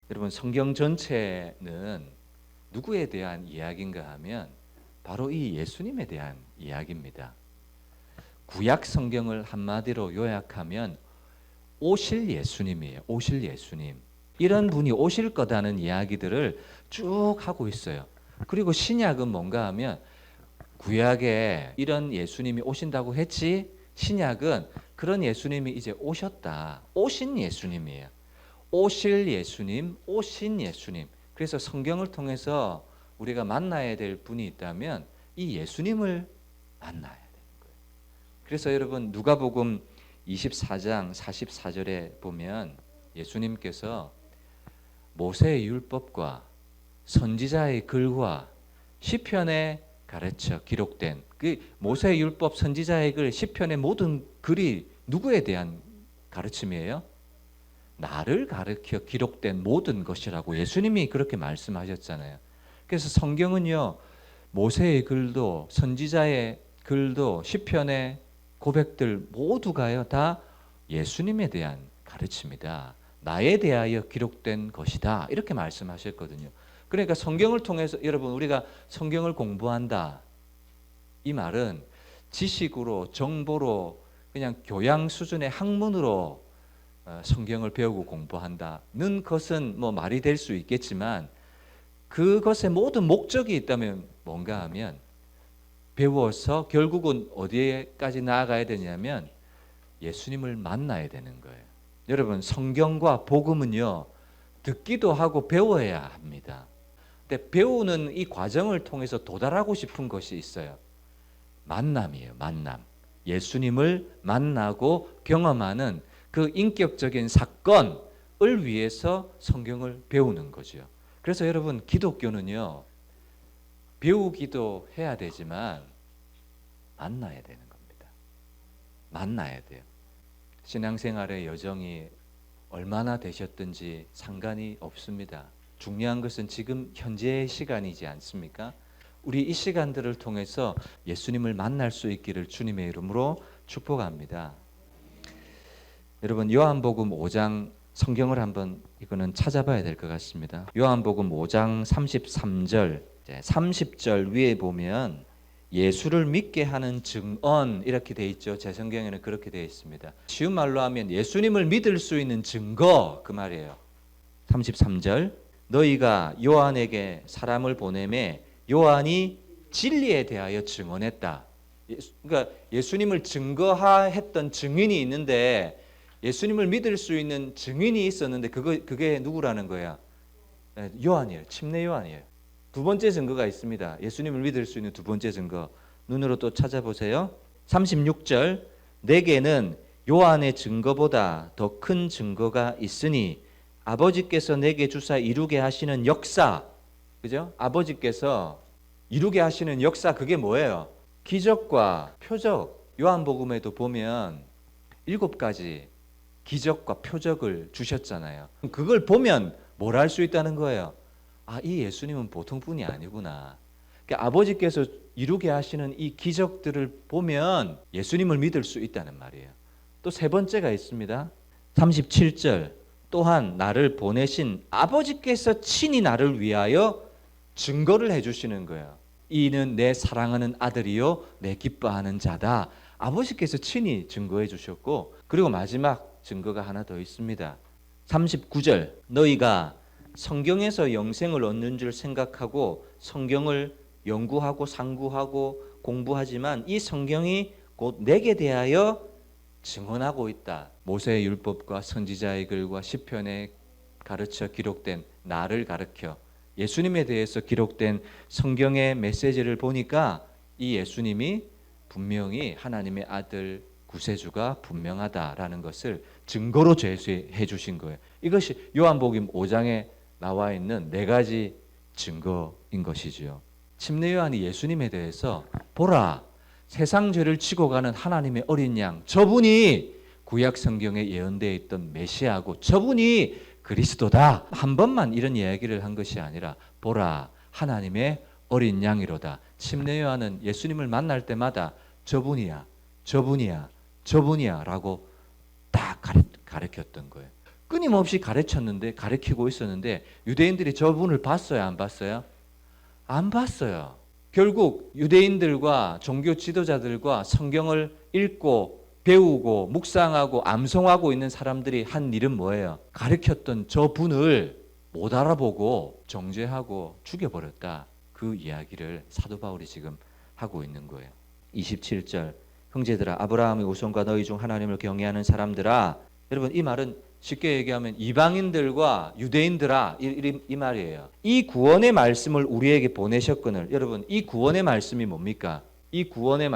여러분 성경 전체는 누구에 대한 이야기인가 하면 바로 이 예수님에 대한 이야기입니다. 구약 성경을 한마디로 요약하면 오실 예수님이에요. 오실 예수님. 이런 분이 오실 거다는 이야기들을 쭉 하고 있어요. 그리고 신약은 뭔가 하면 구약에 이런 예수님이 오신다고 했지, 신약은 그런 예수님이 이제 오셨다. 오신 예수님이에요. 오실 예수님, 오신 예수님. 그래서 성경을 통해서 우리가 만나야 될 분이 있다면 이 예수님을 만나야 되는 거예요. 그래서 여러분 누가복음 24장 44절에 보면 예수님께서 모세의 율법과 선지자의 글과 시편에 가르쳐 기록된 그 모세의 율법, 선지자의 글, 시편의 모든 글이 누구에 대한 가르침이에요? 나를 가르쳐 기록된 모든 것이라고 예수님이 그렇게 말씀하셨잖아요. 그래서 성경은요, 모세의 글도 선지자의 글도 시편의 고백들 모두가요 다 예수님에 대한 가르침이다. 나에 대하여 기록된 것이다. 이렇게 말씀하셨거든요. 그러니까 성경을 통해서 여러분 우리가 성경을 공부한다. 이 말은 지식으로 정보로 그냥 교양 수준의 학문으로 성경을 배우고 공부한다는 것은 뭐 말이 될 수 있겠지만 그것의 모든 목적이 있다면 뭔가 하면 배워서 결국은 어디에까지 나아가야 되냐면 예수님을 만나야 되는 거예요. 여러분 성경과 복음은요 듣기도 하고 배워야 합니다. 근데 배우는 이 과정을 통해서 도달하고 싶은 것이 있어요. 만남이에요. 만남. 예수님을 만나고 경험하는 그 인격적인 사건을 위해서 성경을 배우는 거죠. 그래서 여러분 기독교는요 배우기도 해야 되지만 만나야 되는 겁니다. 만나야 돼요. 신앙생활의 여정이 얼마나 되셨든지 상관이 없습니다. 중요한 것은 지금 현재의 시간이지 않습니까? 우리 이 시간들을 통해서 예수님을 만날 수 있기를 주님의 이름으로 축복합니다. 여러분 요한복음 5장 성경을 한번 이거는 찾아봐야 될 것 같습니다. 요한복음 5장 33절 30절 위에 보면 예수를 믿게 하는 증언 이렇게 돼 있죠. 제 성경에는 그렇게 되어 있습니다. 쉬운 말로 하면 예수님을 믿을 수 있는 증거 그 말이에요. 33절 너희가 요한에게 사람을 보내매 요한이 진리에 대하여 증언했다. 그러니까 예수님을 증거했던 증인이 있는데 예수님을 믿을 수 있는 증인이 있었는데 그게 누구라는 거야? 요한이에요. 침례 요한이에요. 두 번째 증거가 있습니다. 예수님을 믿을 수 있는 두 번째 증거. 눈으로 또 찾아보세요. 36절 내게는 요한의 증거보다 더 큰 증거가 있으니 아버지께서 내게 주사 이루게 하시는 역사. 그죠? 아버지께서 이루게 하시는 역사 그게 뭐예요? 기적과 표적. 요한복음에도 보면 7가지 기적과 표적을 주셨잖아요. 그걸 보면 뭘 할 수 있다는 거예요? 아, 이 예수님은 보통 분이 아니구나. 그러니까 아버지께서 이루게 하시는 이 기적들을 보면 예수님을 믿을 수 있다는 말이에요. 또 세 번째가 있습니다. 37절 또한 나를 보내신 아버지께서 친히 나를 위하여 증거를 해주시는 거예요. 이는 내 사랑하는 아들이요 내 기뻐하는 자다. 아버지께서 친히 증거해 주셨고 그리고 마지막 증거가 하나 더 있습니다. 39절 너희가 성경에서 영생을 얻는 줄 생각하고 성경을 연구하고 상고하고 공부하지만 이 성경이 곧 내게 대하여 증언하고 있다. 모세의 율법과 선지자의 글과 시편에 가르쳐 기록된 나를 가르쳐 예수님에 대해서 기록된 성경의 메시지를 보니까 이 예수님이 분명히 하나님의 아들 구세주가 분명하다라는 것을 증거로 제시해 주신 거예요. 이것이 요한복음 5장에 나와 있는 4가지 증거인 것이지요. 침례 요한이 예수님에 대해서 보라 세상 죄를 지고 가는 하나님의 어린 양 저분이 구약 성경에 예언되어 있던 메시아고 저분이 그리스도다. 한 번만 이런 이야기를 한 것이 아니라 보라 하나님의 어린 양이로다. 침례 요한은 예수님을 만날 때마다 저분이야 라고 딱 가르쳤던 거예요. 끊임없이 가르치고 있었는데 유대인들이 저분을 봤어요, 안 봤어요? 안 봤어요. 결국 유대인들과 종교 지도자들과 성경을 읽고 배우고 묵상하고 암송하고 있는 사람들이 한 일은 뭐예요? 가르쳤던 저분을 못 알아보고 정죄하고 죽여버렸다. 그 이야기를 사도 바울이 지금 하고 있는 거예요. 27절 형제들아 아브라함의 후손과 너희 중 하나님을 경외하는 사람들아. 여러분 이 말은 쉽게 얘기하면 이방인들과 유대인들아 이 말이에요. 이 구원의 말씀을 우리에게 보내셨거늘. 여러분 이 구원의 말씀이 뭡니까? 이 구원의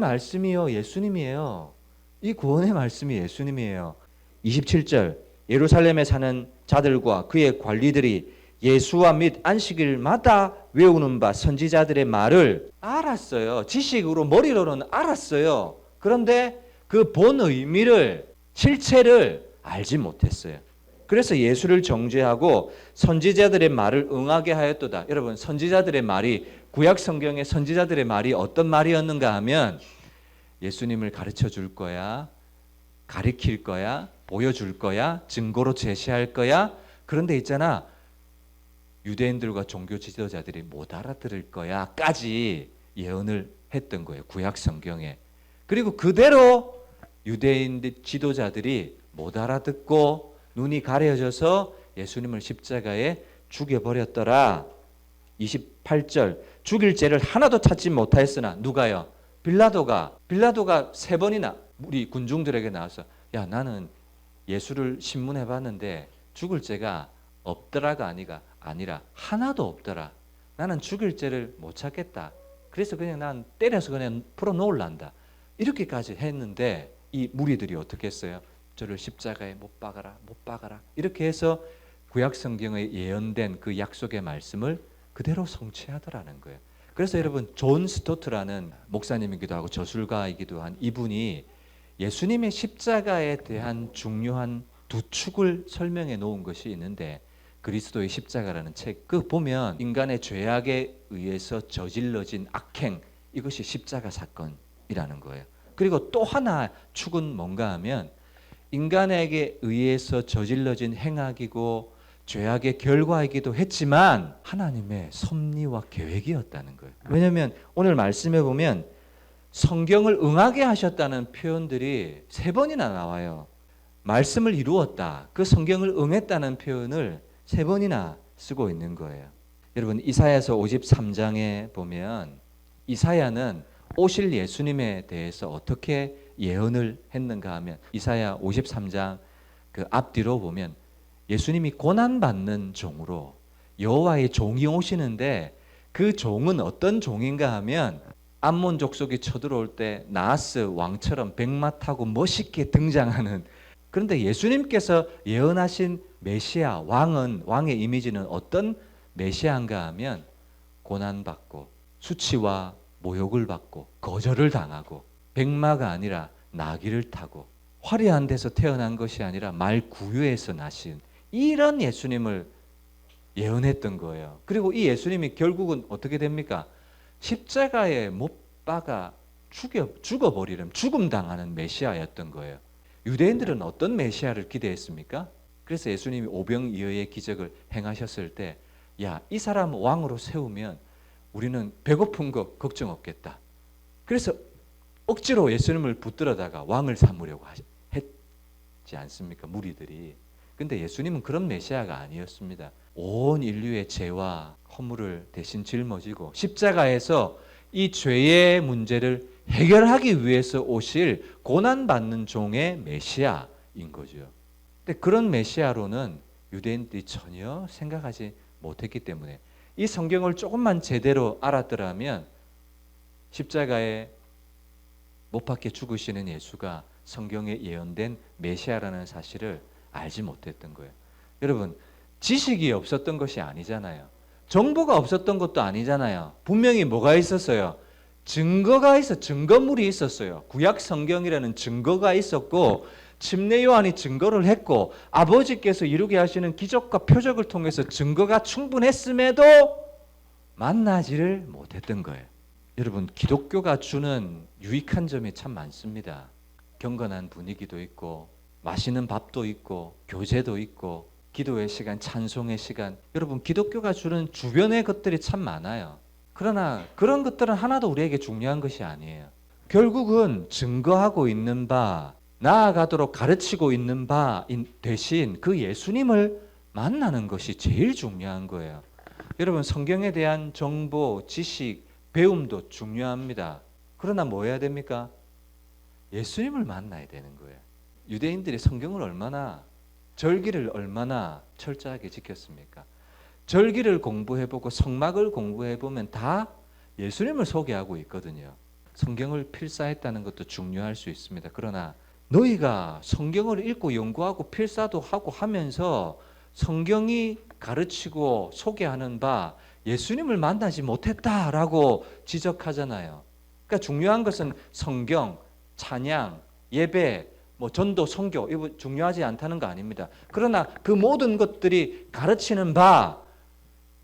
말씀이요 예수님이에요. 이 구원의 말씀이 예수님이에요. 27절 예루살렘에 사는 자들과 그의 관리들이 예수와 및 안식일마다 외우는 바 선지자들의 말을 알았어요. 지식으로 머리로는 알았어요. 그런데 그 본 의미를 실체를 알지 못했어요. 그래서 예수를 정죄하고 선지자들의 말을 응하게 하였도다. 여러분 선지자들의 말이 구약 성경의 선지자들의 말이 어떤 말이었는가 하면 예수님을 가르쳐 줄 거야, 가르칠 거야, 보여줄 거야, 증거로 제시할 거야. 그런데 있잖아 유대인들과 종교 지도자들이 못 알아들을 거야까지 예언을 했던 거예요. 구약 성경에. 그리고 그대로 유대인 지도자들이 못 알아듣고 눈이 가려져서 예수님을 십자가에 죽여버렸더라. 28절 죽일 죄를 하나도 찾지 못하였으나 누가요? 빌라도가 3번이나 우리 군중들에게 나와서 야 나는 예수를 신문해 봤는데 죽을 죄가 없더라가 아니라 하나도 없더라. 나는 죽일 죄를 못 찾겠다. 그래서 그냥 난 때려서 그냥 풀어놓을란다. 이렇게까지 했는데 이 무리들이 어떻게 했어요? 저를 십자가에 못 박아라. 이렇게 해서 구약 성경에 예언된 그 약속의 말씀을 그대로 성취하더라는 거예요. 그래서 여러분 존 스토트라는 목사님이기도 하고 저술가이기도 한 이분이 예수님의 십자가에 대한 중요한 두 축을 설명해 놓은 것이 있는데 그리스도의 십자가라는 책, 그 보면 인간의 죄악에 의해서 저질러진 악행, 이것이 십자가 사건이라는 거예요. 그리고 또 하나 축은 뭔가 하면 인간에게 의해서 저질러진 행악이고 죄악의 결과이기도 했지만 하나님의 섭리와 계획이었다는 거예요. 왜냐하면 오늘 말씀해 보면 성경을 응하게 하셨다는 표현들이 3번이나 나와요. 말씀을 이루었다, 그 성경을 응했다는 표현을 3번이나 쓰고 있는 거예요. 여러분 이사야서 53장에 보면 이사야는 오실 예수님에 대해서 어떻게 예언을 했는가 하면 이사야 53장 그 앞뒤로 보면 예수님이 고난받는 종으로 여호와의 종이 오시는데 그 종은 어떤 종인가 하면 암몬 족속이 쳐들어올 때 나하스 왕처럼 백마 타고 멋있게 등장하는, 그런데 예수님께서 예언하신 메시아 왕의 이미지는 어떤 메시아인가 하면 고난받고 수치와 모욕을 받고 거절을 당하고 백마가 아니라 나귀를 타고 화려한 데서 태어난 것이 아니라 말 구유에서 나신 이런 예수님을 예언했던 거예요. 그리고 이 예수님이 결국은 어떻게 됩니까? 십자가에 못 박아 죽어버리는 죽음 당하는 메시아였던 거예요. 유대인들은 어떤 메시아를 기대했습니까? 그래서 예수님이 오병이어의 기적을 행하셨을 때 야, 이 사람 왕으로 세우면 우리는 배고픈 거 걱정 없겠다. 그래서 억지로 예수님을 붙들어다가 왕을 삼으려고 했지 않습니까? 무리들이. 근데 예수님은 그런 메시아가 아니었습니다. 온 인류의 죄와 허물을 대신 짊어지고 십자가에서 이 죄의 문제를 해결하기 위해서 오실 고난받는 종의 메시아인 거죠. 근데 그런 메시아로는 유대인들이 전혀 생각하지 못했기 때문에 이 성경을 조금만 제대로 알았더라면 십자가에 못 박혀 죽으시는 예수가 성경에 예언된 메시아라는 사실을 알지 못했던 거예요. 여러분 지식이 없었던 것이 아니잖아요. 정보가 없었던 것도 아니잖아요. 분명히 뭐가 있었어요? 증거물이 있었어요. 구약 성경이라는 증거가 있었고 침례 요한이 증거를 했고 아버지께서 이루게 하시는 기적과 표적을 통해서 증거가 충분했음에도 만나지를 못했던 거예요. 여러분 기독교가 주는 유익한 점이 참 많습니다. 경건한 분위기도 있고 맛있는 밥도 있고 교제도 있고 기도의 시간, 찬송의 시간. 여러분 기독교가 주는 주변의 것들이 참 많아요. 그러나 그런 것들은 하나도 우리에게 중요한 것이 아니에요. 결국은 증거하고 있는 바, 나아가도록 가르치고 있는 바 대신 그 예수님을 만나는 것이 제일 중요한 거예요. 여러분 성경에 대한 정보, 지식, 배움도 중요합니다. 그러나 뭐 해야 됩니까? 예수님을 만나야 되는 거예요. 유대인들이 성경을 얼마나, 절기를 얼마나 철저하게 지켰습니까? 절기를 공부해보고 성막을 공부해보면 다 예수님을 소개하고 있거든요. 성경을 필사했다는 것도 중요할 수 있습니다. 그러나 너희가 성경을 읽고 연구하고 필사도 하고 하면서 성경이 가르치고 소개하는 바 예수님을 만나지 못했다라고 지적하잖아요. 그러니까 중요한 것은 성경, 찬양, 예배, 전도, 선교 이거 중요하지 않다는 거 아닙니다. 그러나 그 모든 것들이 가르치는 바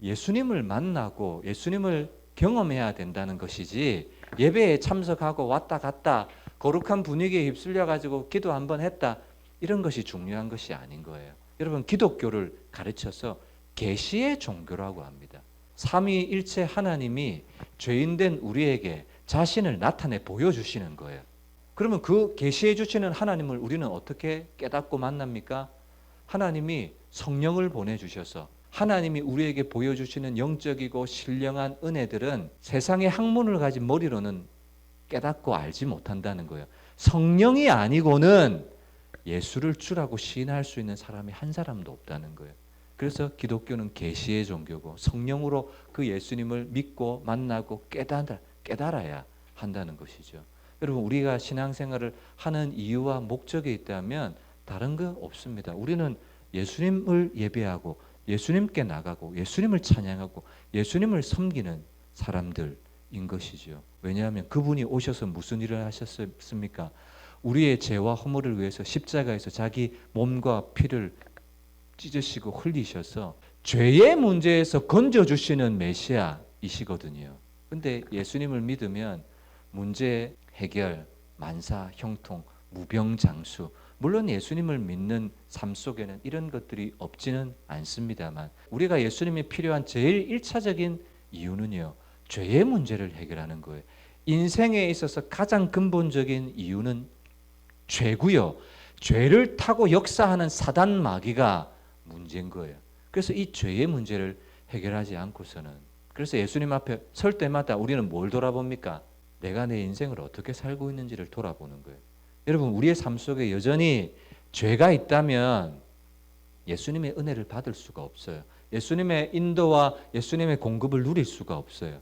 예수님을 만나고 예수님을 경험해야 된다는 것이지, 예배에 참석하고 왔다 갔다 거룩한 분위기에 휩쓸려 가지고 기도 한번 했다 이런 것이 중요한 것이 아닌 거예요. 여러분 기독교를 가르쳐서 계시의 종교라고 합니다. 삼위일체 하나님이 죄인된 우리에게 자신을 나타내 보여주시는 거예요. 그러면 그 계시해 주시는 하나님을 우리는 어떻게 깨닫고 만납니까? 하나님이 성령을 보내주셔서 하나님이 우리에게 보여주시는 영적이고 신령한 은혜들은 세상의 학문을 가진 머리로는 깨닫고 알지 못한다는 거예요. 성령이 아니고는 예수를 주라고 시인할 수 있는 사람이 한 사람도 없다는 거예요. 그래서 기독교는 계시의 종교고 성령으로 그 예수님을 믿고 만나고 깨달아야 한다는 것이죠. 여러분 우리가 신앙생활을 하는 이유와 목적이 있다면 다른 거 없습니다. 우리는 예수님을 예배하고 예수님께 나가고 예수님을 찬양하고 예수님을 섬기는 사람들인 것이죠. 왜냐하면 그분이 오셔서 무슨 일을 하셨습니까? 우리의 죄와 허물을 위해서 십자가에서 자기 몸과 피를 찢으시고 흘리셔서 죄의 문제에서 건져주시는 메시아이시거든요. 근데 예수님을 믿으면 문제 해결, 만사, 형통, 무병장수, 물론 예수님을 믿는 삶 속에는 이런 것들이 없지는 않습니다만 우리가 예수님이 필요한 제일 1차적인 이유는요, 죄의 문제를 해결하는 거예요. 인생에 있어서 가장 근본적인 이유는 죄고요. 죄를 타고 역사하는 사단 마귀가 문제인 거예요. 그래서 이 죄의 문제를 해결하지 않고서는, 그래서 예수님 앞에 설 때마다 우리는 뭘 돌아봅니까? 내가 내 인생을 어떻게 살고 있는지를 돌아보는 거예요. 여러분 우리의 삶 속에 여전히 죄가 있다면 예수님의 은혜를 받을 수가 없어요. 예수님의 인도와 예수님의 공급을 누릴 수가 없어요.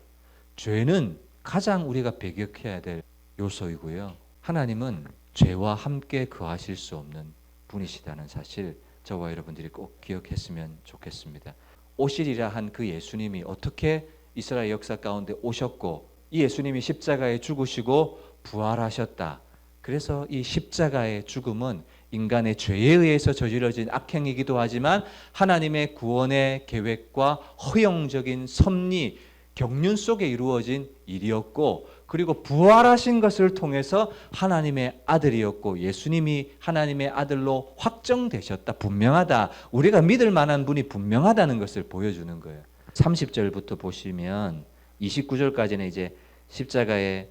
죄는 가장 우리가 배격해야 될 요소이고요. 하나님은 죄와 함께 거하실 수 없는 분이시다는 사실 저와 여러분들이 꼭 기억했으면 좋겠습니다. 오시리라 한 그 예수님이 어떻게 이스라엘 역사 가운데 오셨고 이 예수님이 십자가에 죽으시고 부활하셨다. 그래서 이 십자가의 죽음은 인간의 죄에 의해서 저질러진 악행이기도 하지만 하나님의 구원의 계획과 허용적인 섭리, 경륜 속에 이루어진 일이었고, 그리고 부활하신 것을 통해서 하나님의 아들이었고 예수님이 하나님의 아들로 확정되셨다. 분명하다. 우리가 믿을 만한 분이 분명하다는 것을 보여주는 거예요. 30절부터 보시면 29절까지는 이제 십자가에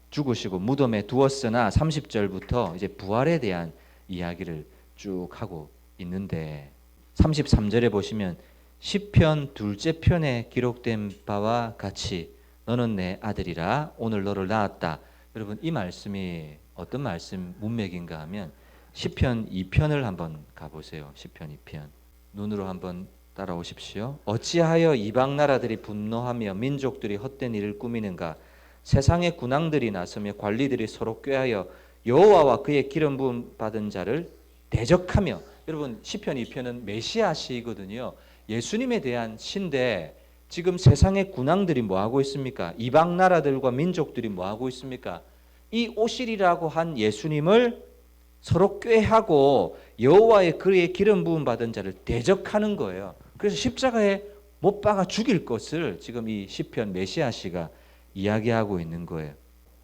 죽으시고 무덤에 두었으나 30절부터 이제 부활에 대한 이야기를 쭉 하고 있는데 33절에 보시면 시편 둘째 편에 기록된 바와 같이 너는 내 아들이라 오늘 너를 낳았다. 여러분 이 말씀이 어떤 말씀 문맥인가 하면 시편 2편을 한번 가보세요. 시편 2편 눈으로 한번 따라오십시오. 어찌하여 이방 나라들이 분노하며 민족들이 헛된 일을 꾸미는가? 세상의 군왕들이 나서며 관리들이 서로 꾀하여 여호와와 그의 기름 부음 받은 자를 대적하며. 여러분 시편 2편은 메시아 시거든요. 예수님에 대한 시인데 지금 세상의 군왕들이 뭐하고 있습니까? 이방 나라들과 민족들이 뭐하고 있습니까? 이 오시리라고 한 예수님을 서로 꾀하고 여호와의 그의 기름 부음 받은 자를 대적하는 거예요. 그래서 십자가에 못 박아 죽일 것을 지금 이 시편 메시아 시가 이야기하고 있는 거예요.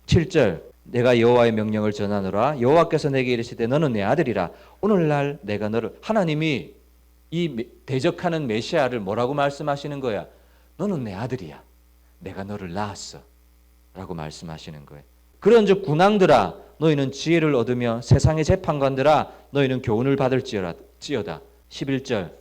7절 내가 여호와의 명령을 전하노라. 여호와께서 내게 이르시되 너는 내 아들이라. 오늘날 내가 너를, 하나님이 이 대적하는 메시아를 뭐라고 말씀하시는 거야? 너는 내 아들이야. 내가 너를 낳았어. 라고 말씀하시는 거예요. 그런즉 군왕들아 너희는 지혜를 얻으며 세상의 재판관들아 너희는 교훈을 받을지어다. 11절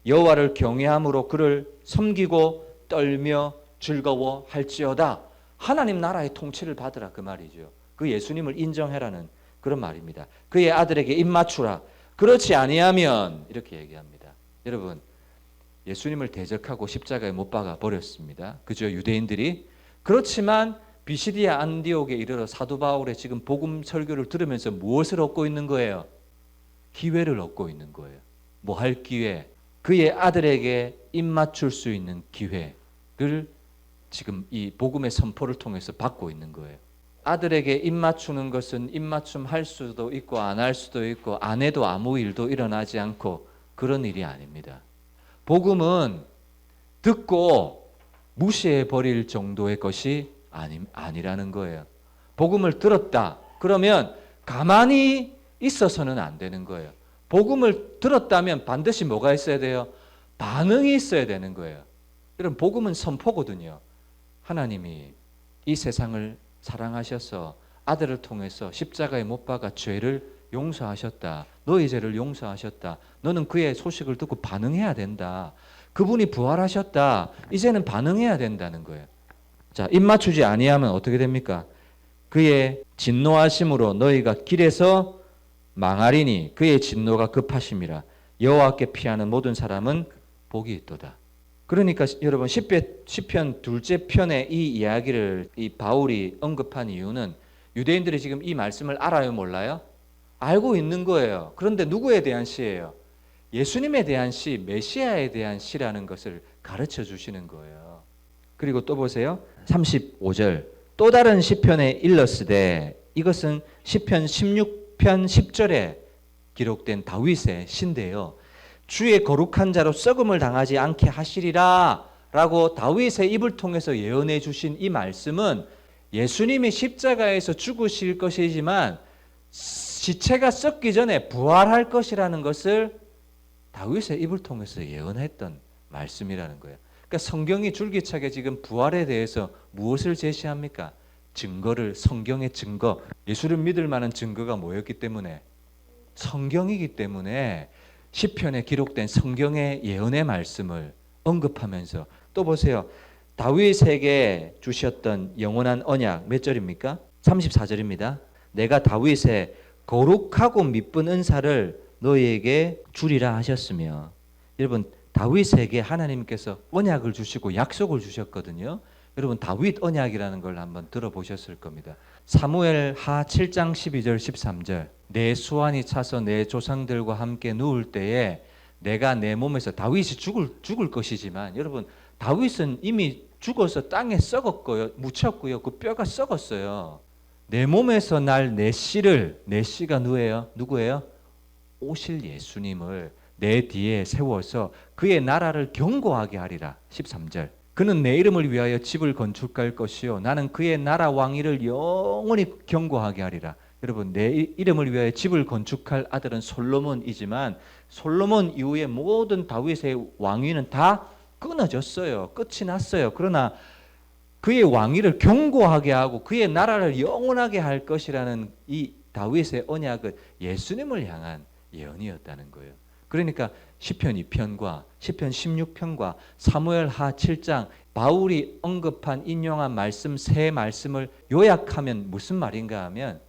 여호와를 경외함으로 그를 섬기고 떨며 즐거워할지어다. 하나님 나라의 통치를 받으라 그 말이죠. 그 예수님을 인정해라는 그런 말입니다. 그의 아들에게 입맞추라. 그렇지 아니하면 이렇게 얘기합니다. 여러분 예수님을 대적하고 십자가에 못 박아 버렸습니다. 그죠? 유대인들이. 그렇지만 비시디아 안디옥에 이르러 사도 바울의 지금 복음 설교를 들으면서 무엇을 얻고 있는 거예요? 기회를 얻고 있는 거예요. 뭐 할 기회? 그의 아들에게 입맞출 수 있는 기회를 지금 이 복음의 선포를 통해서 받고 있는 거예요. 아들에게 입맞추는 것은 입맞춤 할 수도 있고 안 할 수도 있고 안 해도 아무 일도 일어나지 않고 그런 일이 아닙니다. 복음은 듣고 무시해 버릴 정도의 것이 아니라는 거예요. 복음을 들었다. 그러면 가만히 있어서는 안 되는 거예요. 복음을 들었다면 반드시 뭐가 있어야 돼요? 반응이 있어야 되는 거예요. 여러분 복음은 선포거든요. 하나님이 이 세상을 사랑하셔서 아들을 통해서 십자가에 못 박아 죄를 용서하셨다. 너의 죄를 용서하셨다. 너는 그의 소식을 듣고 반응해야 된다. 그분이 부활하셨다. 이제는 반응해야 된다는 거예요. 자, 입맞추지 아니하면 어떻게 됩니까? 그의 진노하심으로 너희가 길에서 망하리니 그의 진노가 급하심이라. 여호와께 피하는 모든 사람은 복이 있도다. 그러니까 여러분 시편 둘째 편의 이 이야기를 이 바울이 언급한 이유는 유대인들이 지금 이 말씀을 알아요, 몰라요? 알고 있는 거예요. 그런데 누구에 대한 시예요? 예수님에 대한 시, 메시아에 대한 시라는 것을 가르쳐 주시는 거예요. 그리고 또 보세요. 35절. 또 다른 시편에 일렀으되 이것은 시편 16편 10절에 기록된 다윗의 시인데요. 주의 거룩한 자로 썩음을 당하지 않게 하시리라 라고 다윗의 입을 통해서 예언해 주신 이 말씀은 예수님이 십자가에서 죽으실 것이지만 지체가 썩기 전에 부활할 것이라는 것을 다윗의 입을 통해서 예언했던 말씀이라는 거예요. 그러니까 성경이 줄기차게 지금 부활에 대해서 무엇을 제시합니까? 증거를, 성경의 증거, 예수를 믿을 만한 증거가 뭐였기 때문에? 성경이기 때문에 시편에 기록된 성경의 예언의 말씀을 언급하면서 또 보세요. 다윗에게 주셨던 영원한 언약 몇 절입니까? 34절입니다. 내가 다윗의 거룩하고 미쁜 은사를 너희에게 주리라 하셨으며, 여러분 다윗에게 하나님께서 언약을 주시고 약속을 주셨거든요. 여러분 다윗 언약이라는 걸 한번 들어보셨을 겁니다. 사무엘 하 7장 12절 13절 내 수완이 차서 내 조상들과 함께 누울 때에 내가 내 몸에서 다윗이 죽을 것이지만 여러분 다윗은 이미 죽어서 땅에 썩었고요. 묻혔고요. 그 뼈가 썩었어요. 내 몸에서 날 내 씨가 누구예요? 오실 예수님을 내 뒤에 세워서 그의 나라를 견고하게 하리라. 13절 그는 내 이름을 위하여 집을 건축할 것이요 나는 그의 나라 왕위를 영원히 견고하게 하리라. 여러분 내 이름을 위하여 집을 건축할 아들은 솔로몬이지만 솔로몬 이후에 모든 다윗의 왕위는 다 끊어졌어요. 끝이 났어요. 그러나 그의 왕위를 견고하게 하고 그의 나라를 영원하게 할 것이라는 이 다윗의 언약은 예수님을 향한 예언이었다는 거예요. 그러니까 시편 2편과 시편 16편과 사무엘 하 7장 바울이 언급한 인용한 말씀 세 말씀을 요약하면 무슨 말인가 하면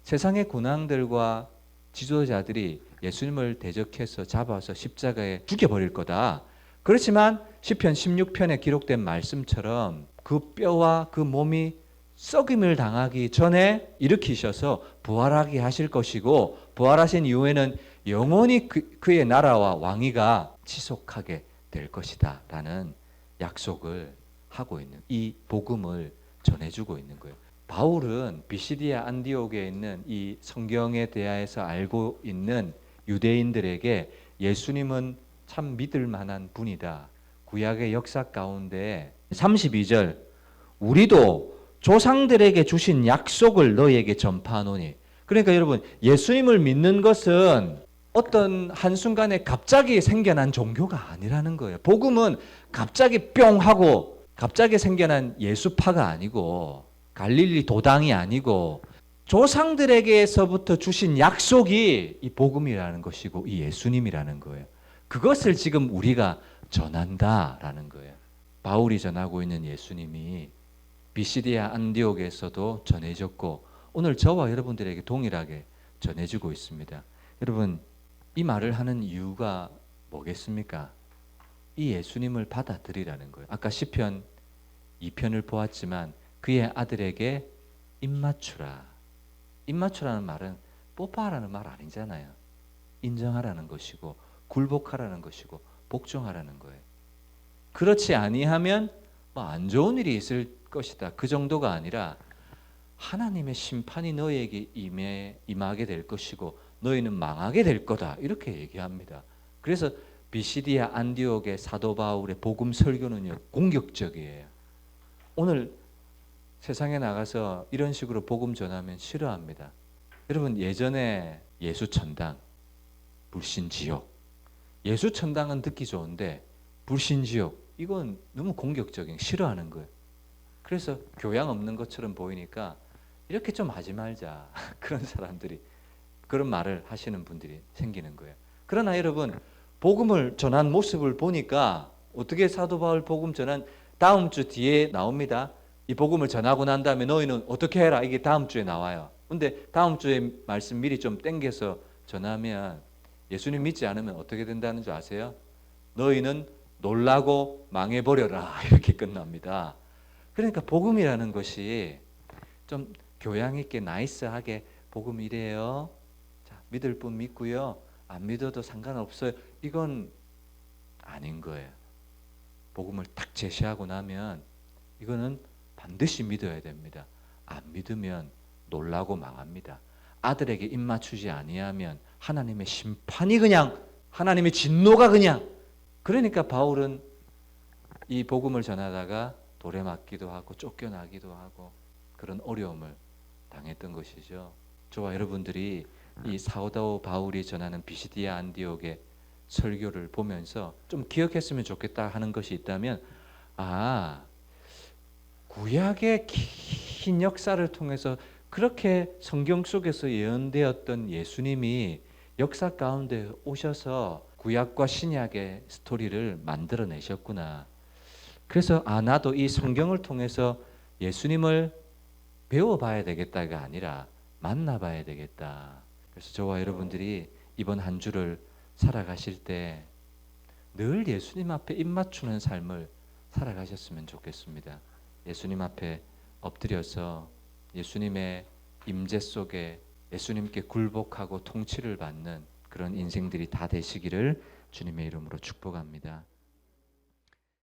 세상의 군왕들과 지도자들이 예수님을 대적해서 잡아서 십자가에 죽여버릴 거다. 그렇지만 시편 16편에 기록된 말씀처럼 그 뼈와 그 몸이 썩임을 당하기 전에 일으키셔서 부활하게 하실 것이고 부활하신 이후에는 영원히 그의 나라와 왕위가 지속하게 될 것이다 라는 약속을 하고 있는 이 복음을 전해주고 있는 거예요. 바울은 비시디아 안디옥에 있는 이 성경에 대해서 알고 있는 유대인들에게 예수님은 참 믿을 만한 분이다. 구약의 역사 가운데 32절 우리도 조상들에게 주신 약속을 너희에게 전파하노니. 그러니까 여러분, 예수님을 믿는 것은 어떤 한순간에 갑자기 생겨난 종교가 아니라는 거예요. 복음은 갑자기 뿅 하고 갑자기 생겨난 예수파가 아니고 갈릴리 도당이 아니고 조상들에게서부터 주신 약속이 이 복음이라는 것이고 이 예수님이라는 거예요. 그것을 지금 우리가 전한다라는 거예요. 바울이 전하고 있는 예수님이 비시디아 안디옥에서도 전해졌고 오늘 저와 여러분들에게 동일하게 전해지고 있습니다. 여러분, 이 말을 하는 이유가 뭐겠습니까? 이 예수님을 받아들이라는 거예요. 아까 시편 2편을 보았지만 그의 아들에게 입맞추라. 입맞추라는 말은 뽀뽀하라는 말 아니잖아요. 인정하라는 것이고 굴복하라는 것이고 복종하라는 거예요. 그렇지 아니하면 안 좋은 일이 있을 것이다. 그 정도가 아니라 하나님의 심판이 너희에게 임하게 될 것이고 너희는 망하게 될 거다. 이렇게 얘기합니다. 그래서 비시디아 안디옥의 사도 바울의 복음 설교는요, 공격적이에요. 오늘 세상에 나가서 이런 식으로 복음 전하면 싫어합니다. 여러분, 예전에 예수천당, 불신지옥. 예수천당은 듣기 좋은데 불신지옥, 이건 너무 공격적인, 싫어하는 거예요. 그래서 교양 없는 것처럼 보이니까 이렇게 좀 하지 말자. 그런 사람들이, 그런 말을 하시는 분들이 생기는 거예요. 그러나 여러분, 복음을 전한 모습을 보니까 어떻게 사도 바울 복음 전한 다음 주 뒤에 나옵니다. 이 복음을 전하고 난 다음에 너희는 어떻게 해라. 이게 다음 주에 나와요. 근데 다음 주에 말씀 미리 좀 땡겨서 전하면 예수님 믿지 않으면 어떻게 된다는 줄 아세요? 너희는 놀라고 망해버려라. 이렇게 끝납니다. 그러니까 복음이라는 것이 좀 교양 있게 나이스하게 복음 이래요. 자, 믿을 분 믿고요. 안 믿어도 상관없어요. 이건 아닌 거예요. 복음을 딱 제시하고 나면 이거는 반드시 믿어야 됩니다. 안 믿으면 놀라고 망합니다. 아들에게 입 맞추지 아니하면 하나님의 심판이 그냥, 하나님의 진노가 그냥. 그러니까 바울은 이 복음을 전하다가 돌에 맞기도 하고 쫓겨나기도 하고 그런 어려움을 당했던 것이죠. 저와 여러분들이 이 사도 바울이 전하는 비시디아 안디옥의 설교를 보면서 좀 기억했으면 좋겠다 하는 것이 있다면, 구약의 긴 역사를 통해서 그렇게 성경 속에서 예언되었던 예수님이 역사 가운데 오셔서 구약과 신약의 스토리를 만들어내셨구나. 그래서 나도 이 성경을 통해서 예수님을 배워봐야 되겠다가 아니라 만나봐야 되겠다. 그래서 저와 여러분들이 이번 한 주를 살아가실 때 늘 예수님 앞에 입맞추는 삶을 살아가셨으면 좋겠습니다. 예수님 앞에 엎드려서 예수님의 임재 속에 예수님께 굴복하고 통치를 받는 그런 인생들이 다 되시기를 주님의 이름으로 축복합니다.